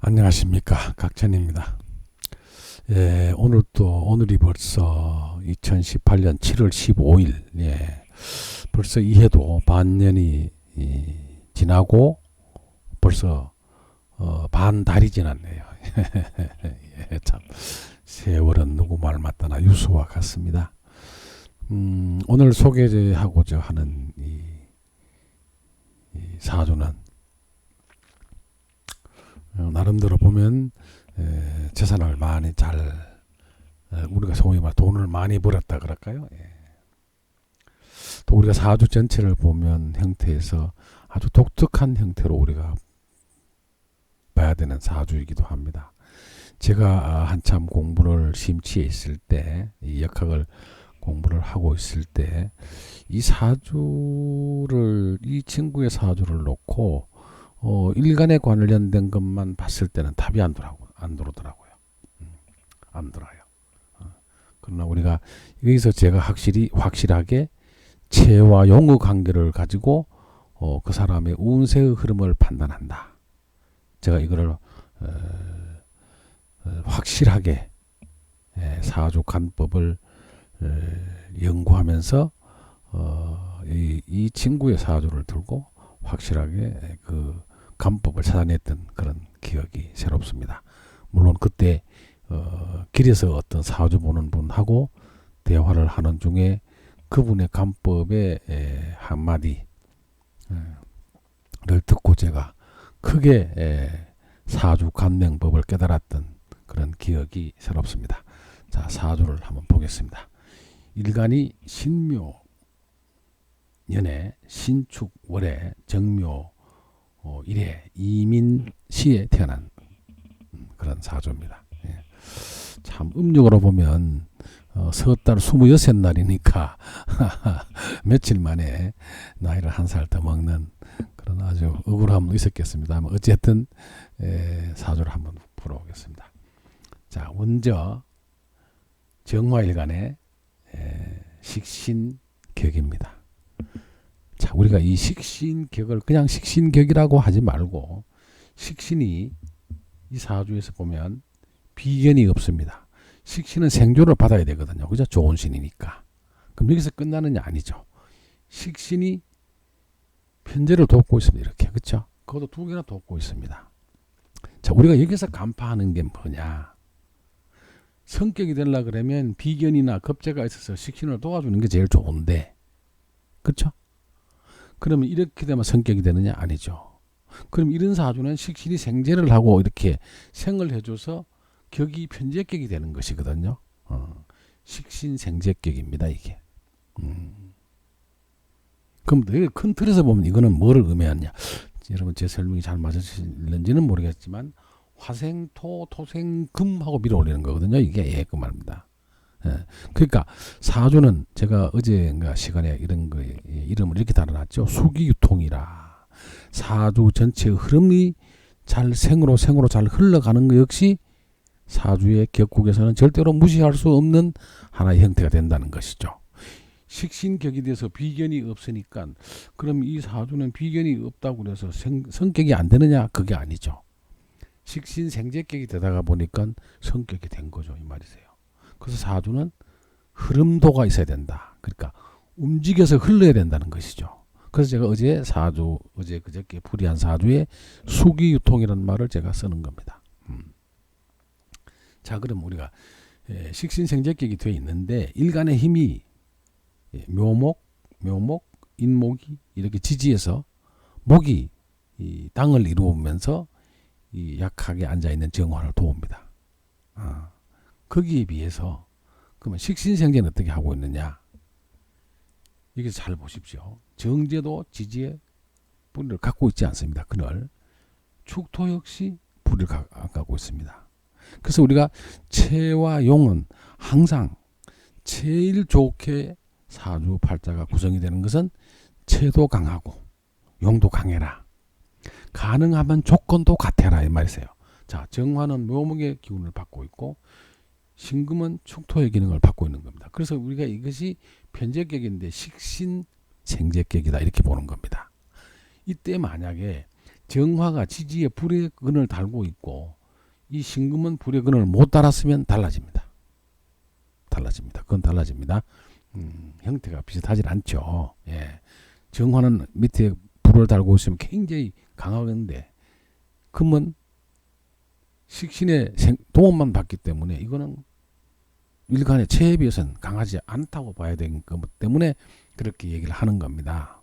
안녕하십니까, 각천입니다. 예, 오늘이 벌써 2018년 7월 15일. 예, 벌써 이 해도 반년이 지나고 벌써 반달이 지났네요. 예, 참 세월은 누구 말 맞다나 유수와 같습니다. 오늘 소개하고자 하는 이 사주는 나름대로 보면 재산을 많이 우리가 소위 말 돈을 많이 벌었다 그럴까요? 예. 또 우리가 사주 전체를 보면 형태에서 아주 독특한 형태로 우리가 봐야 되는 사주이기도 합니다. 제가 한참 공부를 심취해 있을 때, 이 역학을 공부를 하고 있을 때, 이 친구의 사주를 놓고 일간에 관련된 것만 봤을 때는 답이 안 들어오더라고요. 안 들어요. 그러나 우리가 여기서 제가 확실하게 체와 용의 관계를 가지고 그 사람의 운세의 흐름을 판단한다. 제가 이거를 확실하게 사주 간법을 연구하면서 이 친구의 사주를 들고 확실하게 그 간법을 찾아냈던 그런 기억이 새롭습니다. 물론 그때 길에서 어떤 사주 보는 분하고 대화를 하는 중에 그분의 간법의 한마디를 듣고 제가 크게 사주 간명법을 깨달았던 그런 기억이 새롭습니다. 자, 사주를 한번 보겠습니다. 일간이 신묘, 연애, 신축, 월에, 정묘, 일에, 이민시에 태어난 그런 사주입니다. 예. 참 음력으로 보면 서달 26날이니까 며칠 만에 나이를 한 살 더 먹는 그런 아주 억울함도 있었겠습니다만 어쨌든 사주를 한번 풀어보겠습니다. 자, 먼저 정화일간의 식신격입니다. 자, 우리가 이 식신격을 그냥 식신격이라고 하지 말고, 식신이 이 사주에서 보면 비견이 없습니다. 식신은 생존을 받아야 되거든요. 그죠? 좋은 신이니까. 그럼 여기서 끝나느냐? 아니죠. 식신이 편제를 돕고 있습니다. 이렇게. 그렇죠? 그것도 두 개나 돕고 있습니다. 자, 우리가 여기서 간파하는 게 뭐냐? 성격이 되려 그러면 비견이나 겁재가 있어서 식신을 도와주는 게 제일 좋은데, 그렇죠? 그러면 이렇게 되면 성격이 되느냐? 아니죠. 그럼 이런 사주는 식신이 생재를 하고 이렇게 생을 해줘서 격이 편재격이 되는 것이거든요. 식신 생재격입니다, 이게. 그럼 큰 틀에서 보면 이거는 뭐를 의미하느냐? 여러분 제 설명이 잘 맞으실는지는 모르겠지만 화생토, 토생금하고 밀어올리는 거거든요. 이게 그 말입니다. 예. 그러니까 사주는 제가 어제인가 시간에 이런 거 이름을 이렇게 달아놨죠. 수기유통이라. 사주 전체의 흐름이 잘 생으로 잘 흘러가는 것 역시 사주의 격국에서는 절대로 무시할 수 없는 하나의 형태가 된다는 것이죠. 식신격이 돼서 비견이 없으니까 그럼 이 사주는 비견이 없다고 그래서 성격이 안 되느냐? 그게 아니죠. 식신생재격이 되다가 보니까 성격이 된 거죠. 이 말이세요. 그래서 사주는 흐름도가 있어야 된다. 그러니까 움직여서 흘러야 된다는 것이죠. 그래서 제가 어제 그저께 불이한 사주에 수기유통이라는 말을 제가 쓰는 겁니다. 자, 그럼 우리가 식신생재격이 되어 있는데 일간의 힘이 묘목, 인목이 이렇게 지지해서 목이 이 당을 이루면서 이 약하게 앉아 있는 정화를 도웁니다. 거기에 비해서 그러면 식신생재는 어떻게 하고 있느냐? 여기서 잘 보십시오. 정제도 지지의 뿌리를 갖고 있지 않습니다. 그늘 축토 역시 뿌리를 갖고 있습니다. 그래서 우리가 체와 용은 항상 제일 좋게 사주 팔자가 구성이 되는 것은 체도 강하고 용도 강해라. 가능하면 조건도 같아라 이 말이세요. 자, 정화는 묘목의 기운을 받고 있고 신금은 축토의 기능을 받고 있는 겁니다. 그래서 우리가 이것이 편재격인데 식신생재격이다 이렇게 보는 겁니다. 이때 만약에 정화가 지지에 불의 근을 달고 있고 이 신금은 불의 근을 못 달았으면 달라집니다. 그건 달라집니다. 형태가 비슷하진 않죠. 예. 정화는 밑에 불을 달고 있으면 굉장히 강하겠는데 금은 식신의 도움만 받기 때문에 이거는 일간의 체에 비해서는 강하지 않다고 봐야 되기 때문에 그렇게 얘기를 하는 겁니다.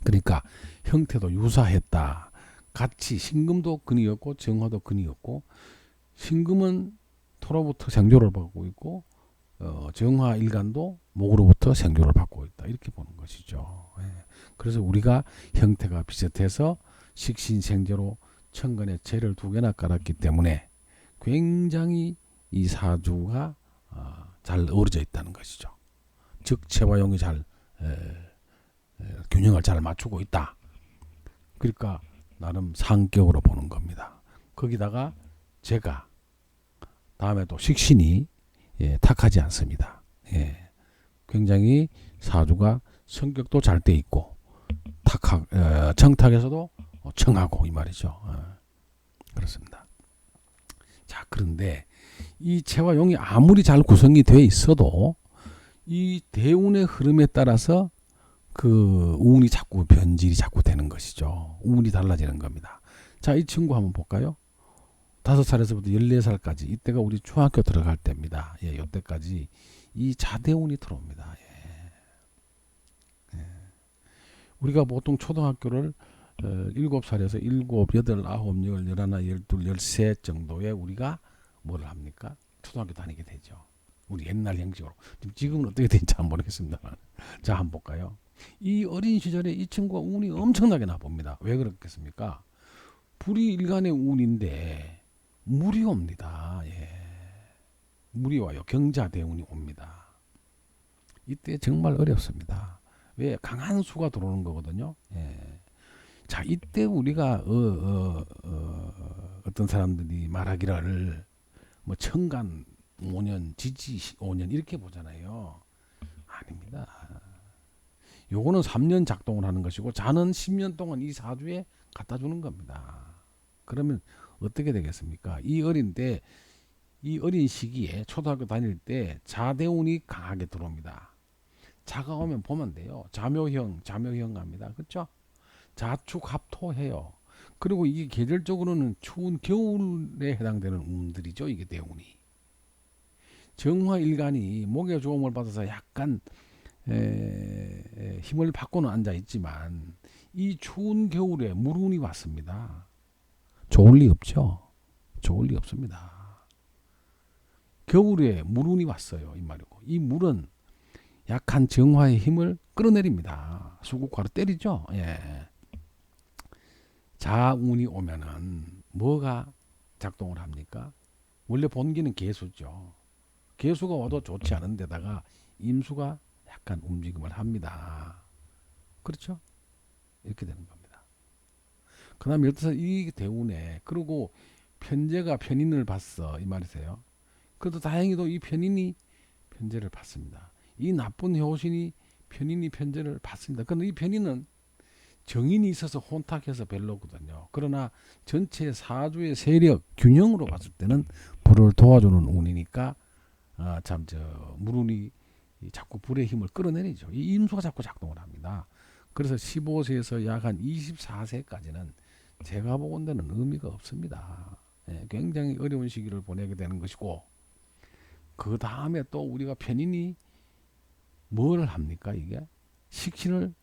그러니까 형태도 유사했다. 같이 신금도 근이었고 정화도 근이었고 신금은 토로부터 생조를 받고 있고 정화 일간도 목으로부터 생조를 받고 있다. 이렇게 보는 것이죠. 예. 그래서 우리가 형태가 비슷해서 식신생조로 천간에 재를 2개나 깔았기 때문에 굉장히 이 사주가 잘 어우러져 있다는 것이죠. 즉 체와 용이 잘 균형을 잘 맞추고 있다. 그러니까 나름 상격으로 보는 겁니다. 거기다가 제가 다음에 또 식신이 탁하지 않습니다. 예. 굉장히 사주가 성격도 잘 돼 있고 정탁에서도 청하고 이 말이죠. 그렇습니다. 자, 그런데 이 체와 용이 아무리 잘 구성이 되어 있어도 이 대운의 흐름에 따라서 그 운이 자꾸 변질이 자꾸 되는 것이죠. 운이 달라지는 겁니다. 자, 이 친구 한번 볼까요? 5살에서부터 14살까지 이때가 우리 중학교 들어갈 때입니다. 예, 이때까지 이 자대운이 들어옵니다. 예. 예. 우리가 보통 초등학교를 7살에서 7, 8, 9, 10, 11, 12, 13 정도에 우리가 뭐를 합니까? 초등학교 다니게 되죠. 우리 옛날 형식으로. 지금은 어떻게 되는지 잘 모르겠습니다. 자, 한번 볼까요? 이 어린 시절에 이 친구가 운이 엄청나게 나봅니다. 왜 그렇겠습니까? 불이 일간의 운인데 물이 옵니다. 예. 물이 와요. 경자대운이 옵니다. 이때 정말 어렵습니다. 왜? 강한 수가 들어오는 거거든요. 예. 자, 이때 우리가 어떤 사람들이 말하기를 뭐 천간 5년, 지지 5년 이렇게 보잖아요. 아닙니다. 요거는 3년 작동을 하는 것이고 자는 10년 동안 이 사주에 갖다 주는 겁니다. 그러면 어떻게 되겠습니까? 이 어린 시기에 초등학교 다닐 때 자대운이 강하게 들어옵니다. 자가 오면 보면 돼요. 자묘형 합니다. 그렇죠? 자축합토해요. 그리고 이게 계절적으로는 추운 겨울에 해당되는 운들이죠. 이게 대운이. 정화일간이 목의 조음을 받아서 약간 힘을 받고는 앉아 있지만 이 추운 겨울에 물운이 왔습니다. 좋을 리 없죠. 좋을 리 없습니다. 겨울에 물운이 왔어요. 이 말이고 이 물은 약한 정화의 힘을 끌어내립니다. 수국화로 때리죠. 예. 자운이 오면은 뭐가 작동을 합니까? 원래 본기는 개수죠. 개수가 와도 좋지 않은 데다가 임수가 약간 움직임을 합니다. 그렇죠? 이렇게 되는 겁니다. 그 다음에 이 대운에 그리고 편제가 편인을 봤어. 이 말이세요. 그래도 다행히도 이 편인이 편제를 받습니다. 이 나쁜 효신이 편인이 편제를 받습니다. 그런데 이 편인은 정인이 있어서 혼탁해서 별로거든요. 그러나 전체 사주의 세력 균형으로 봤을 때는 불을 도와주는 운이니까 물운이 자꾸 불의 힘을 끌어내리죠. 이 임수가 자꾸 작동을 합니다. 그래서 15세에서 약 한 24세까지는 제가 보건대는 의미가 없습니다. 예, 굉장히 어려운 시기를 보내게 되는 것이고 그 다음에 또 우리가 편인이 뭘 합니까? 이게 식신을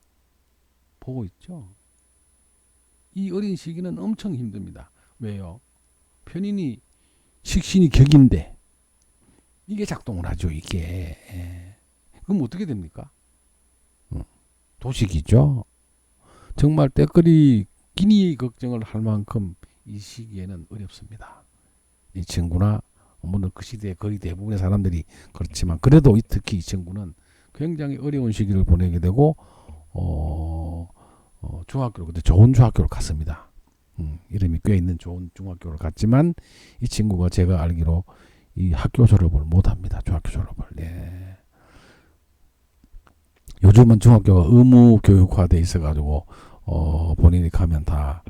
보고 있죠. 이 어린 시기는 엄청 힘듭니다. 왜요? 편인이 식신이 격인데 이게 작동을 하죠. 이게. 그럼 어떻게 됩니까? 도식이죠. 정말 때거리 끼니 걱정을 할 만큼 이 시기에는 어렵습니다. 이 친구나 물론 그 시대의 거의 대부분의 사람들이 그렇지만 그래도 특히 이 친구는 굉장히 어려운 시기를 보내게 되고 중학교를 그때 좋은 중학교를 갔습니다. 이름이 꽤 있는 좋은 중학교를 갔지만 이 친구가 제가 알기로 이 학교 졸업을 못합니다. 중학교 졸업을. 예. 요즘은 중학교가 의무 교육화돼 있어가지고 본인이 가면 다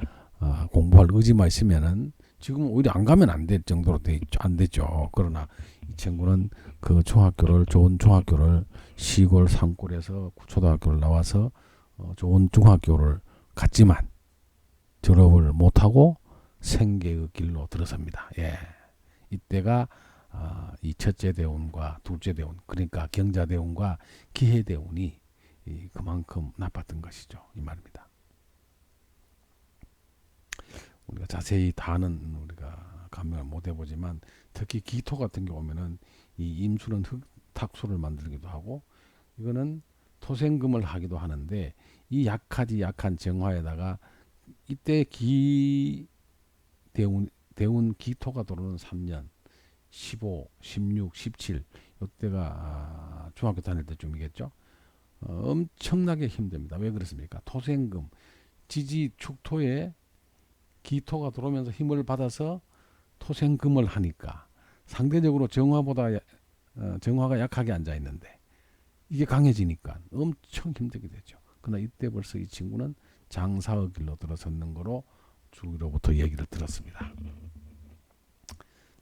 공부할 의지만 있으면은 지금 오히려 안 가면 안 될 정도로 안 되죠. 그러나 이 친구는 그 좋은 중학교를 시골 산골에서 초등학교를 나와서 좋은 중학교를 갔지만 졸업을 못하고 생계의 길로 들어섭니다. 예. 이때가 이 첫째 대운과 둘째 대운, 그러니까 경자대운과 기해대운이 그만큼 나빴던 것이죠. 이 말입니다. 우리가 자세히 다는 우리가 감명을 못 해보지만 특히 기토 같은 경우면은 이 임수는 흙탁수를 만들기도 하고 이거는 토생금을 하기도 하는데 이 약한 정화에다가 이때 대운 기토가 들어오는 3년 15, 16, 17 이때가 중학교 다닐 때쯤이겠죠. 엄청나게 힘듭니다. 왜 그렇습니까? 토생금 지지 축토에 기토가 들어오면서 힘을 받아서 토생금을 하니까 상대적으로 정화가 약하게 앉아 있는데 이게 강해지니까 엄청 힘들게 되죠. 그러나 이때 벌써 이 친구는 장사의 길로 들어섰는 거로 주위로부터 얘기를 들었습니다.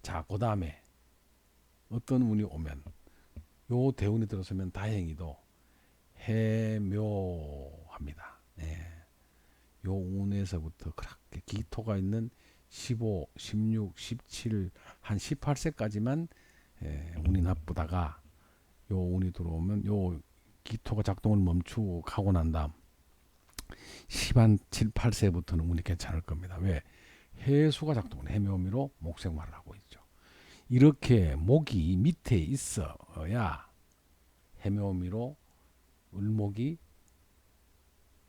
자, 그 다음에 어떤 운이 오면 요 대운이 들어서면 다행히도 해묘합니다. 예. 요 운에서부터 그렇게 기토가 있는 15, 16, 17, 한 18세까지만 운이 나쁘다가 요 운이 들어오면 요 기토가 작동을 멈추고 가고 난 다음 10한 7, 8세부터는 운이 괜찮을 겁니다. 왜? 해수가 작동을 해묘미로 목생활을 하고 있죠. 이렇게 목이 밑에 있어야 해묘미로 을목이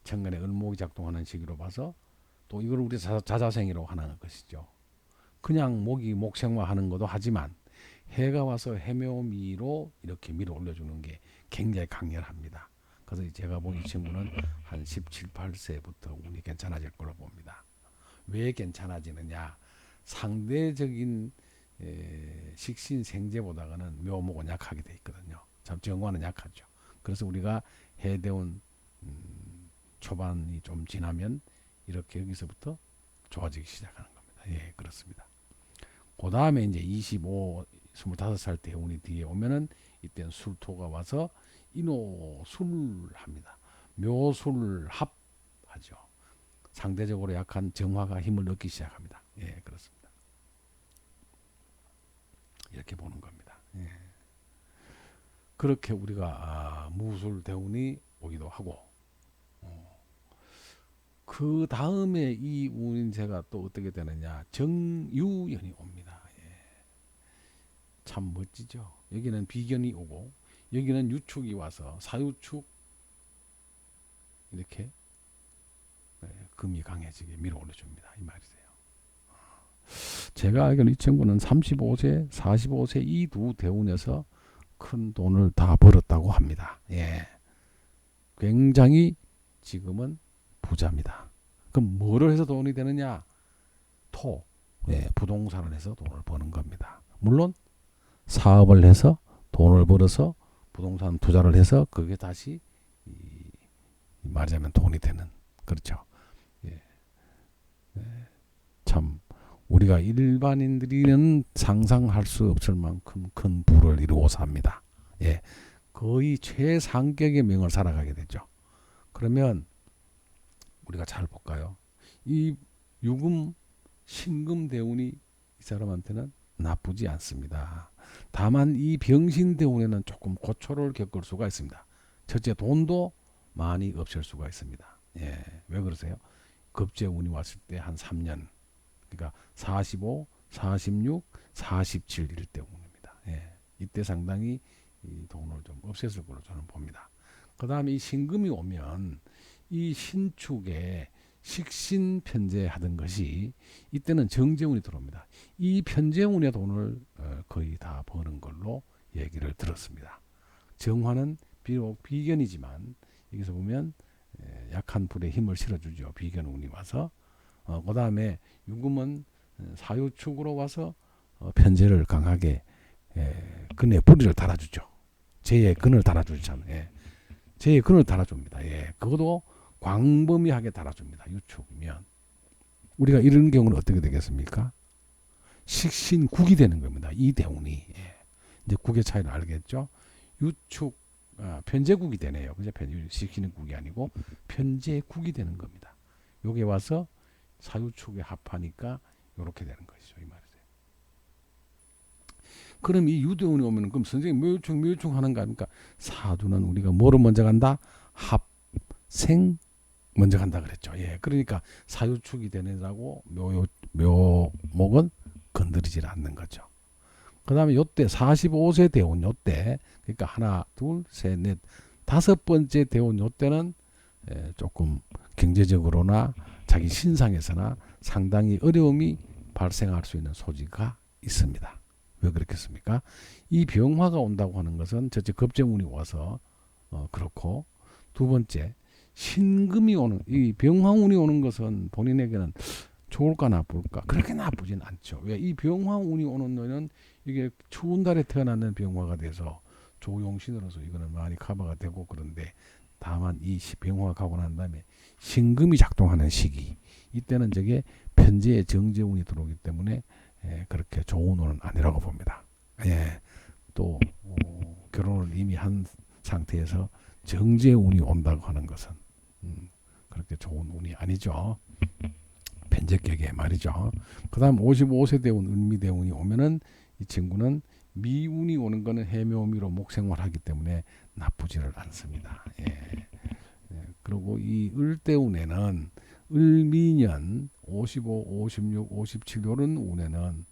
천간에 을목이 작동하는 시기로 봐서 또 이걸 우리 자자생이라고 하는 것이죠. 그냥 목이 목생화하는 것도 하지만 해가 와서 해묘미로 이렇게 밀어 올려주는 게 굉장히 강렬합니다. 그래서 제가 본 이 친구는 한 17, 18세부터 운이 괜찮아질 걸로 봅니다. 왜 괜찮아지느냐? 상대적인 식신생재보다는 묘목은 약하게 돼 있거든요. 참 정화는 약하죠. 그래서 우리가 해대운 초반이 좀 지나면 이렇게 여기서부터 좋아지기 시작하는 겁니다. 예, 그렇습니다. 그 다음에 이제 25, 25살 때 운이 뒤에 오면은 이때는 술토가 와서 인호술합니다. 묘술합하죠. 상대적으로 약한 정화가 힘을 얻기 시작합니다. 예, 그렇습니다. 이렇게 보는 겁니다. 예. 그렇게 우리가 무술대운이 오기도 하고 그 다음에 이 운세가 또 어떻게 되느냐, 정유연이 옵니다. 예. 참 멋지죠. 여기는 비견이 오고 여기는 유축이 와서 사유축 이렇게 금이 강해지게 밀어 올려줍니다. 이 말이세요. 제가 알기로는 이 친구는 35세, 45세 이 두 대운에서 큰 돈을 다 벌었다고 합니다. 예. 굉장히 지금은 부자입니다. 그럼 뭐를 해서 돈이 되느냐? 부동산을 해서 돈을 버는 겁니다. 물론 사업을 해서 돈을 벌어서 부동산 투자를 해서 그게 다시 말하자면 돈이 되는, 그렇죠. 예. 참 우리가 일반인들이는 상상할 수 없을 만큼 큰 부를 이루고 삽니다. 예. 거의 최상격의 명을 살아가게 되죠. 그러면 우리가 잘 볼까요? 이 유금, 신금 대운이 이 사람한테는 나쁘지 않습니다. 다만 이 병신 대운에는 조금 고초를 겪을 수가 있습니다. 첫째, 돈도 많이 없을 수가 있습니다. 예, 왜 그러세요? 급제운이 왔을 때 한 3년, 그러니까 45, 46, 47 이럴 때 운입니다. 예, 이때 상당히 이 돈을 좀 없앴을 걸로 저는 봅니다. 그 다음에 이 신금이 오면 이 신축에 식신 편제하던 것이 이때는 정제운이 들어옵니다. 이 편제운의 돈을 거의 다 버는 걸로 얘기를 들었습니다. 정화는 비록 비견이지만 여기서 보면 약한 불에 힘을 실어주죠. 비견운이 와서 그 다음에 유금은 사유축으로 와서 편제를 강하게 근의 뿌리를 달아주죠. 제의 근을 달아주잖아요. 예. 제의 근을 달아줍니다. 예. 그것도 광범위하게 달아줍니다. 유축이면 우리가 이런 경우는 어떻게 되겠습니까? 식신국이 되는 겁니다. 이 대운이. 예. 이제 국의 차이를 알겠죠? 유축, 편제국이 되네요. 그죠? 식신은 국이 아니고 편제국이 되는 겁니다. 여기 와서 사유축에 합하니까 이렇게 되는 것이죠. 이 말이죠. 그럼 이 유대운이 오면 그럼 선생님 묘유축 하는 거 아닙니까? 사주는 우리가 뭐로 먼저 간다? 합생 먼저 간다 그랬죠. 예, 그러니까 사유축이 되느라고 묘목은 건드리질 않는 거죠. 그 다음에 요때 45세 대운 요때 그러니까 하나 둘 셋 넷 다섯 번째 대운 요때는 조금 경제적으로나 자기 신상에서나 상당히 어려움이 발생할 수 있는 소지가 있습니다. 왜 그렇겠습니까? 이 병화가 온다고 하는 것은 저쪽 급정운이 와서 그렇고, 두 번째 신금이 오는, 이 병화운이 오는 것은 본인에게는 좋을까 나쁠까? 그렇게 나쁘진 않죠. 왜? 이 병화운이 오는 놈은 이게 추운 달에 태어나는 병화가 돼서 조용신으로서 이거는 많이 커버가 되고, 그런데 다만 이 병화가 가고 난 다음에 신금이 작동하는 시기, 이때는 저게 편제의 정제운이 들어오기 때문에 그렇게 좋은 운은 아니라고 봅니다. 예, 또 결혼을 이미 한 상태에서 정제운이 온다고 하는 것은 그렇게 좋은 운이 아니죠. 편제격에 말이죠. 그 다음 55세 대운, 을미대운이 오면은 이 친구는 미운이 오는 거는 해묘미로 목생활하기 때문에 나쁘지를 않습니다. 예. 그리고 이 을대운에는 을미년 55, 56, 57 이런 운에는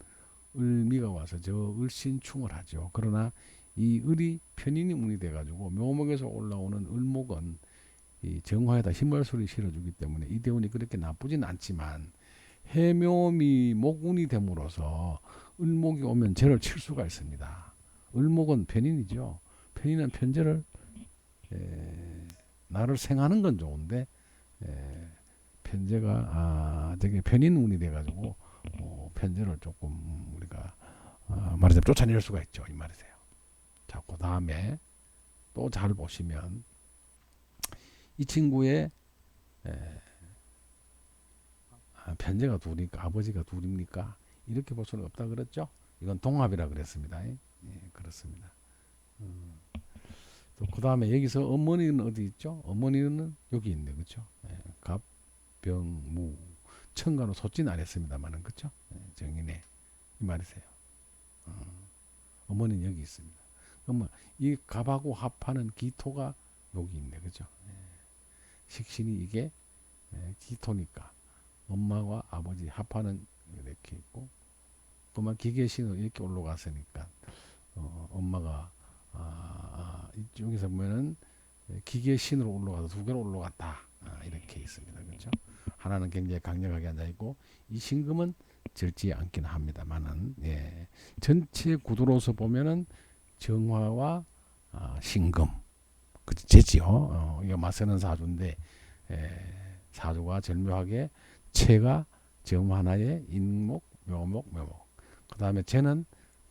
을미가 와서 저 을신충을 하죠. 그러나 이 을이 편인이 운이 돼가지고 묘목에서 올라오는 을목은 이 정화에다 힘을소리 실어주기 때문에 이 대운이 그렇게 나쁘진 않지만 해묘미 목운이 됨으로써 을목이 오면 죄를 칠 수가 있습니다. 을목은 편인이죠. 편인은 편제를 나를 생하는 건 좋은데 편제가 되게 편인 운이 돼가지고 편제를 조금 우리가 말하자면 쫓아낼 수가 있죠. 이 말이세요. 자, 그 다음에 또 잘 보시면 이 친구의 편제가 둘이니까 아버지가 둘입니까? 이렇게 볼 수는 없다 그랬죠. 이건 동합이라 그랬습니다. 예, 그렇습니다. 그 다음에 여기서 어머니는 어디 있죠? 어머니는 여기 있네, 그렇죠? 갑, 병, 무, 천간은 솟지는 않았습니다만은, 그렇죠? 정인의 이 말이세요. 어머니는 여기 있습니다. 그러면 이 갑하고 합하는 기토가 여기 있네, 그렇죠? 식신이 이게 기토니까 엄마와 아버지 합하는 이렇게 있고, 그만 기계신으로 이렇게 올라갔으니까 엄마가 이쪽에서 보면은 기계신으로 올라가서 두 개로 올라갔다, 이렇게 있습니다. 그렇죠? 하나는 굉장히 강력하게 앉아 있고 이 신금은 절지 않긴 합니다만은, 전체 구도로서 보면은 정화와 신금, 그 제지요. 이거 맞서는 사주인데 사주가 절묘하게 체가 정 하나의 인목, 묘목. 그 다음에 재는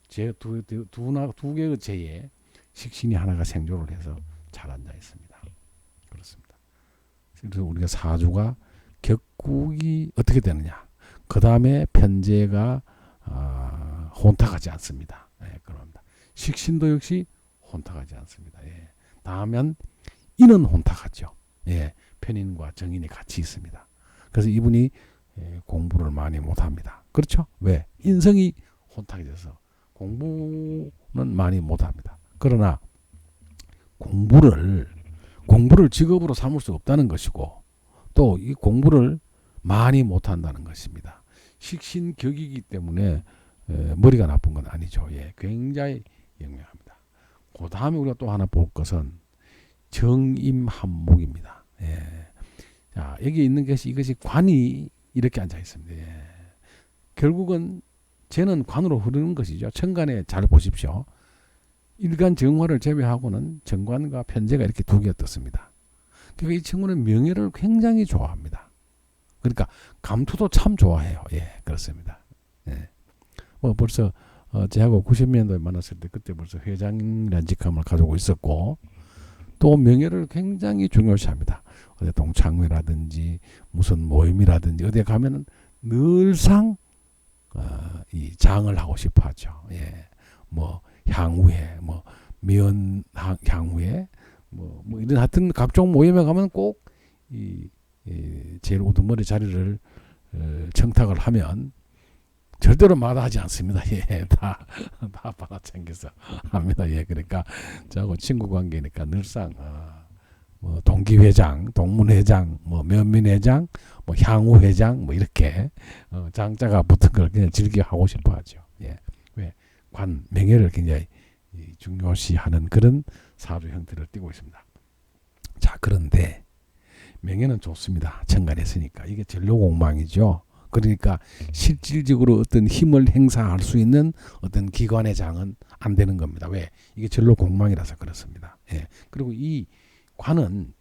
두 개의 재에 식신이 하나가 생존을 해서 잘 앉아 있습니다. 그렇습니다. 그래서 우리가 사주가 격국이 어떻게 되느냐. 그 다음에 편제가 혼탁하지 않습니다. 그럽니다. 식신도 역시 혼탁하지 않습니다. 다음엔 인은 혼탁하죠. 편인과 정인이 같이 있습니다. 그래서 이분이 공부를 많이 못합니다. 그렇죠? 왜? 인성이 혼탁해져서 공부는 많이 못합니다. 그러나 공부를 직업으로 삼을 수 없다는 것이고, 또 이 공부를 많이 못한다는 것입니다. 식신격이기 때문에 머리가 나쁜 건 아니죠. 굉장히 영명합니다. 그 다음에 우리가 또 하나 볼 것은 정임한목입니다. 자, 여기 있는 것이 이것이 관이 이렇게 앉아 있습니다. 결국은 쟤는 관으로 흐르는 것이죠. 천간에 잘 보십시오. 일간 정화를 제외하고는 정관과 편제가 이렇게 두 개가 떴습니다. 그러니까 이 친구는 명예를 굉장히 좋아합니다. 그러니까 감투도 참 좋아해요. 그렇습니다. 뭐 벌써 제하고 90년도에 만났을 때 그때 벌써 회장이라는 직함을 가지고 있었고, 또 명예를 굉장히 중요시합니다. 어디 동창회라든지 무슨 모임이라든지 어디에 가면은 늘상 이 장을 하고 싶어 하죠. 예. 뭐 향후에 뭐 면 향후에 뭐 이런 하여튼 각종 모임에 가면 꼭 이 제일 우두머리 자리를 청탁을 하면 절대로 마다하지 않습니다. 예, 다 받아 챙겨서 합니다. 예, 그러니까 저하고 친구 관계니까 늘상 뭐 동기회장, 동문회장, 뭐 면민회장, 뭐 향후회장, 뭐 이렇게 장자가 붙은 걸 그냥 즐겨 하고 싶어 하죠. 예, 왜 명예를 굉장히 중요시하는 그런 사주 형태를 띠고 있습니다. 자, 그런데 명예는 좋습니다. 천간했으니까 이게 진로공망이죠. 그러니까 실질적으로 어떤 힘을 행사할 수 있는 어떤 기관의 장은 안 되는 겁니다. 왜? 이게 진로공망이라서 그렇습니다. 예. 그리고 이 관은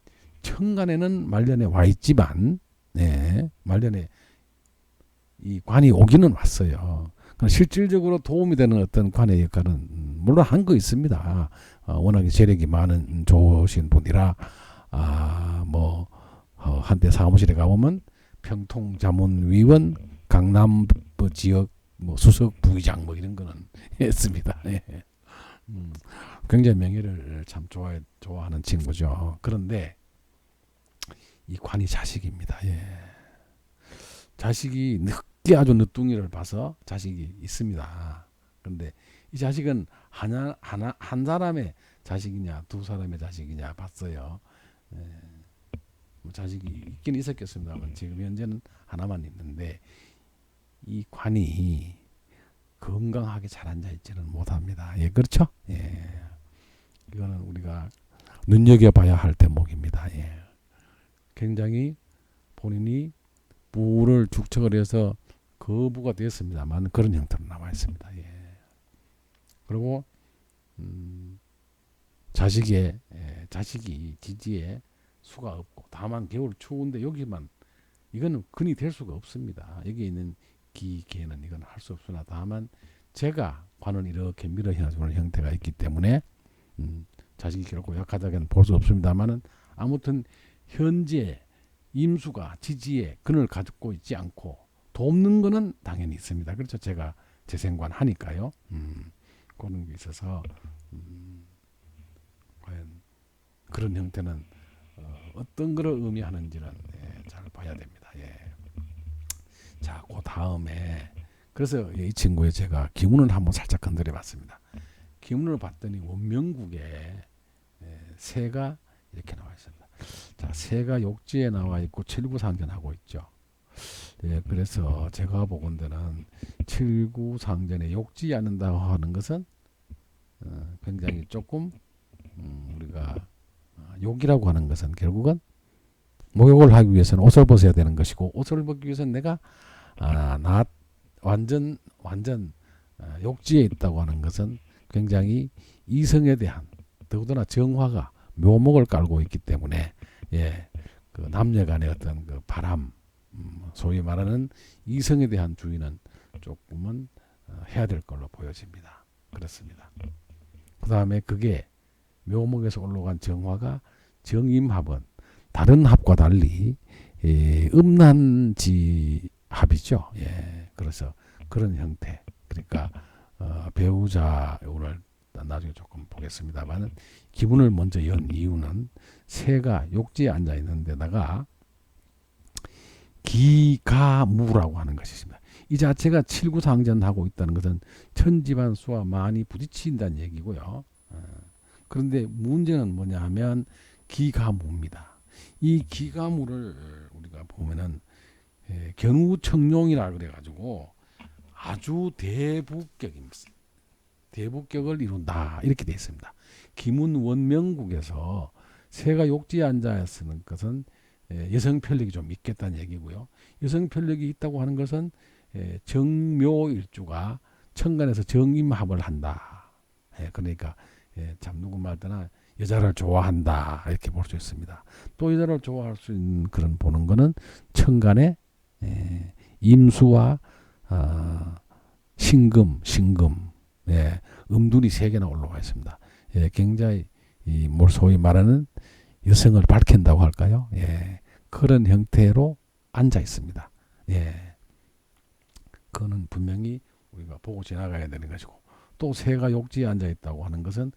천간에는 말년에 와 있지만, 예, 말년에 이 관이 오기는 왔어요. 실질적으로 도움이 되는 어떤 관의 역할은 물론 한 거 있습니다. 워낙에 재력이 많은 좋으신 분이라 한때 사무실에 가보면 평통자문위원, 강남부 지역 뭐 수석 부의장 뭐 이런 거는 했습니다. 예. 굉장히 명예를 참 좋아하는 친구죠. 그런데 이 관이 자식입니다. 예. 자식이 늦게 아주 늦둥이를 봐서 자식이 있습니다. 그런데 이 자식은 한 사람의 자식이냐 두 사람의 자식이냐 봤어요. 예. 뭐 자식이 있긴 있었겠습니다만 지금 현재는 하나만 있는데 이 관이 건강하게 잘 앉아있지는 못합니다. 예, 그렇죠? 예. 이거는 우리가 눈여겨봐야 할 대목입니다. 예. 굉장히 본인이 부를 축척을 해서 거부가 되었습니다만 그런 형태로 나와 있습니다. 예. 그리고 자식이 지지에 수가 없고 다만 겨울 추운데 여기만 이거는 근이 될 수가 없습니다. 여기 있는 기계는 이건 할 수 없으나 다만 제가 관을 이렇게 밀어주는 형태가 있기 때문에 자식이 결코 약하다고는 볼 수 없습니다만은 아무튼 현재 임수가 지지에 근을 가지고 있지 않고 돕는 거는 당연히 있습니다. 그렇죠. 제가 재생관 하니까요. 그런 게 있어서 과연 그런 형태는 어떤 걸 의미하는지는 잘 봐야 됩니다. 예. 자, 그 다음에 그래서 이 친구의 제가 기운을 한번 살짝 건드려 봤습니다. 기운을 봤더니 원명국에 새가 이렇게 나와 있습니다. 자, 새가 욕지에 나와 있고 칠구상전하고 있죠. 예, 그래서 제가 보건대는 칠구상전에 욕지 않는다고 하는 것은 굉장히 조금 우리가 욕이라고 하는 것은 결국은 목욕을 하기 위해서는 옷을 벗어야 되는 것이고 옷을 벗기 위해서는 내가 완전 욕지에 있다고 하는 것은 굉장히 이성에 대한 더구나 정화가 묘목을 깔고 있기 때문에 예, 그 남녀간의 어떤 그 바람 소위 말하는 이성에 대한 주의는 조금은 해야 될 걸로 보여집니다. 그렇습니다. 그 다음에 그게 묘목에서 올라간 정화가 정임합은 다른 합과 달리 음란지 합이죠. 예, 그래서 그런 형태. 그러니까 배우자 오늘 나중에 조금 보겠습니다만은 기분을 먼저 연 이유는 새가 욕지에 앉아 있는 데다가 기가무라고 하는 것이 있습니다. 이 자체가 칠구상전하고 있다는 것은 천지반 수와 많이 부딪힌다는 얘기고요. 그런데 문제는 뭐냐 하면 기가무입니다. 이 기가무를 우리가 보면은 견우청룡이라 그래가지고 아주 대북격입니다. 대북격을 이룬다 이렇게 되어 있습니다. 기문원명국에서 새가 욕지에 앉아 있는 것은 여성 편력이 좀 있겠다는 얘기고요. 여성 편력이 있다고 하는 것은 정묘일주가 천간에서 정임합을 한다. 그러니까 참 누구 말더나 여자를 좋아한다 이렇게 볼 수 있습니다. 또 여자를 좋아할 수 있는 그런 보는 거는 천간에 임수와 신금 음둔이 3개나 올라와 있습니다. 굉장히 소위 말하는 여성을 밝힌다고 할까요? 그런 형태로 앉아 있습니다. 그거는 분명히 우리가 보고 지나가야 되는 것이고, 또 새가 욕지에 앉아 있다고 하는 것은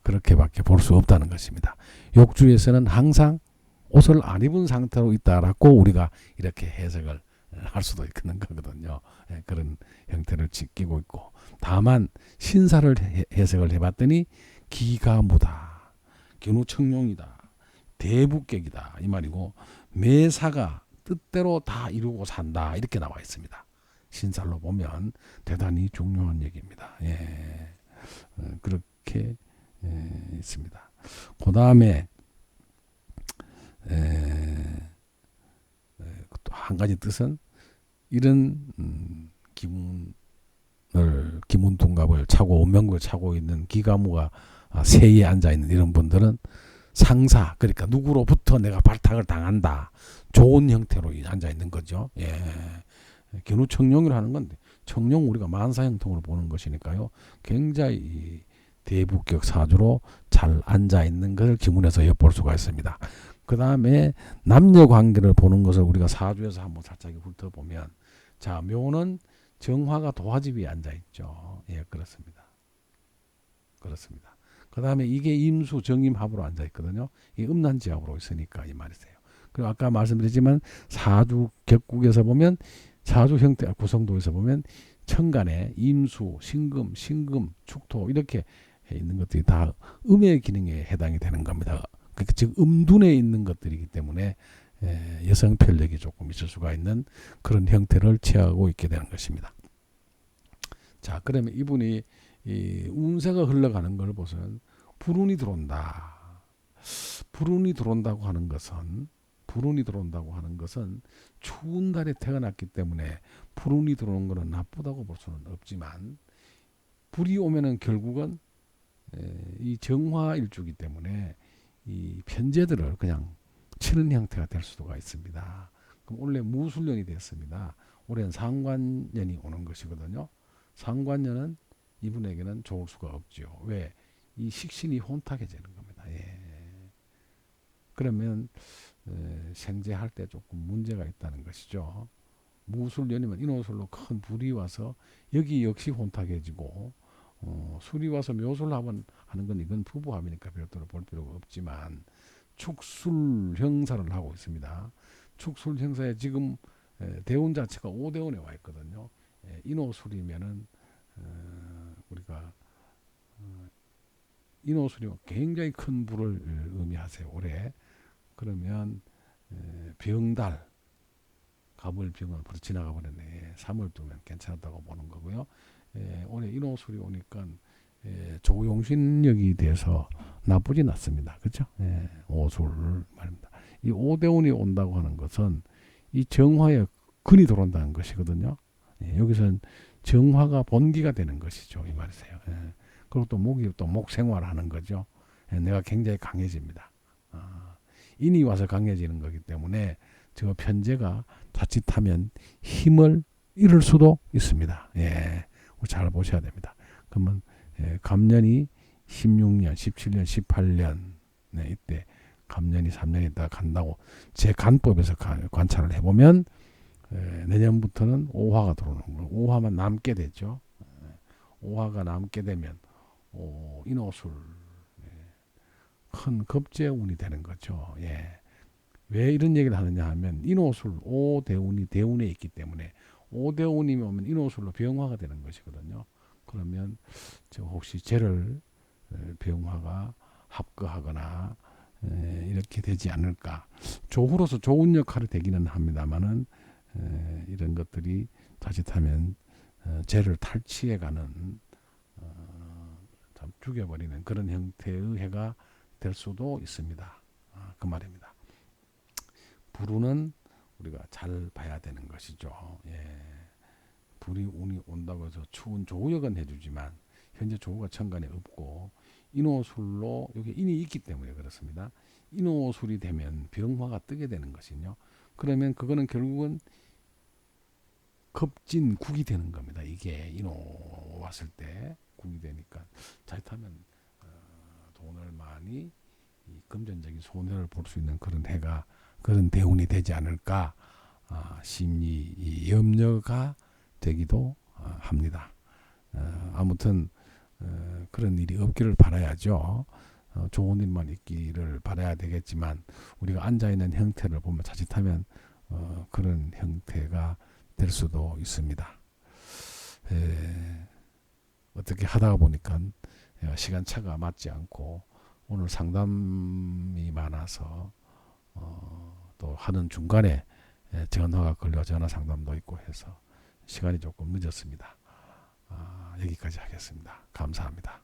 그렇게밖에 볼 수 없다는 것입니다. 욕주에서는 항상 옷을 안 입은 상태로 있다라고 우리가 이렇게 해석을 할 수도 있는 거거든요. 예, 그런 형태를 지키고 있고, 다만 신사를 해석을 해봤더니 기가무다, 견우청룡이다, 대북객이다 이 말이고, 매사가 뜻대로 다 이루고 산다 이렇게 나와 있습니다. 신살로 보면 대단히 중요한 얘기입니다. 예, 그렇게 있습니다. 그 다음에 또 한 가지 뜻은 이런 기문통갑을 차고 운명구를 차고 있는 기가무가 세에 앉아 있는 이런 분들은 상사, 그러니까 누구로부터 내가 발탁을 당한다, 좋은 형태로 앉아 있는 거죠. 예. 견우청룡이라는 건 청룡 우리가 만사 형통으로 보는 것이니까요. 굉장히 대북격 사주로 잘 앉아 있는 것을 기문에서 엿볼 수가 있습니다. 그 다음에 남녀 관계를 보는 것을 우리가 사주에서 한번 살짝 훑어보면, 자, 묘는 정화가 도화집이 앉아 있죠. 예, 그렇습니다. 그렇습니다. 그 다음에 이게 임수 정임합으로 앉아 있거든요. 이 음란지합으로 있으니까 이 말이세요. 그리고 아까 말씀드렸지만 사주 격국에서 보면, 사주 형태 구성도에서 보면 천간에 임수, 신금, 신금, 축토 이렇게 있는 것들이 다 음의 기능에 해당이 되는 겁니다. 그러니까 즉 음둔에 있는 것들이기 때문에 여성 편력이 조금 있을 수가 있는 그런 형태를 취하고 있게 되는 것입니다. 자, 그러면 이분이 이 운세가 흘러가는 걸 보면 불운이 들어온다. 불운이 들어온다고 하는 것은 추운 달에 태어났기 때문에 불운이 들어오는 것은 나쁘다고 볼 수는 없지만, 불이 오면은 결국은 이 정화일주기 때문에 이 편제들을 그냥 치는 형태가 될 수가 있습니다. 그럼 원래 무술년이 됐습니다. 올해는 상관년이 오는 것이거든요. 상관년은 이분에게는 좋을 수가 없죠. 왜? 이 식신이 혼탁해지는 겁니다. 예. 그러면 생재할 때 조금 문제가 있다는 것이죠. 무술년이면 인호술로 큰 불이 와서 여기 역시 혼탁해지고, 술이 와서 묘술 하는 건 이건 부부합이니까 별도로 볼 필요가 없지만, 축술 형사를 하고 있습니다. 축술 형사에 지금 대운 자체가 5대운에 와 있거든요. 인호술이면은 우리가 인호술이 굉장히 큰 불을 의미하세요. 올해. 그러면 병달, 갑을병은 벌써 지나가 버렸네. 3월 두면 괜찮다고 보는 거고요. 올해 인호술이 오니까 조용신력이 돼서 나쁘진 않습니다. 그렇죠? 오술 말입니다. 이 오대운이 온다고 하는 것은 이 정화에 근이 들어온다는 것이거든요. 여기서는 정화가 본기가 되는 것이죠. 이 말이세요. 그리고 또 목이 또 목생활하는 거죠. 내가 굉장히 강해집니다. 인이 와서 강해지는 거기 때문에 저 편제가 자칫하면 힘을 잃을 수도 있습니다. 예, 잘 보셔야 됩니다. 그러면 갑년이 16년, 17년, 18년 이때 갑년이 3년 있다가 간다고 제 간법에서 관찰을 해보면 내년부터는 오화가 들어오는 거예요. 오화만 남게 되죠. 오화가 남게 되면 인호술 큰 급제운이 되는 거죠. 예. 왜 이런 얘기를 하느냐 하면 인호술 오대운이 대운에 있기 때문에 오대운이면 오면 인호술로 병화가 되는 것이거든요. 그러면 저 혹시 쟤를 병화가 합거하거나 이렇게 되지 않을까. 조후로서 좋은 역할이 되기는 합니다만은 이런 것들이 자칫하면 쟤를 탈취해가는 참 죽여버리는 그런 형태의 해가 될 수도 있습니다. 그 말입니다. 불운은 우리가 잘 봐야 되는 것이죠. 예. 불이 운이 온다고 해서 추운 조역은 해주지만 현재 조우가 천간에 없고 인호술로 여기 인이 있기 때문에 그렇습니다. 인호술이 되면 병화가 뜨게 되는 것이요. 그러면 그거는 결국은 급진 국이 되는 겁니다. 이게 인호 왔을 때 국이 되니까 자칫하면 돈을 많이 금전적인 손해를 볼 수 있는 그런 해가 그런 대운이 되지 않을까 심리 염려가 되기도 합니다. 아무튼 그런 일이 없기를 바라야죠. 좋은 일만 있기를 바라야 되겠지만 우리가 앉아있는 형태를 보면 자칫하면 그런 형태가 될 수도 있습니다. 어떻게 하다가 보니까 시간차가 맞지 않고 오늘 상담이 많아서 또 하는 중간에 전화가 걸려 전화 상담도 있고 해서 시간이 조금 늦었습니다. 여기까지 하겠습니다. 감사합니다.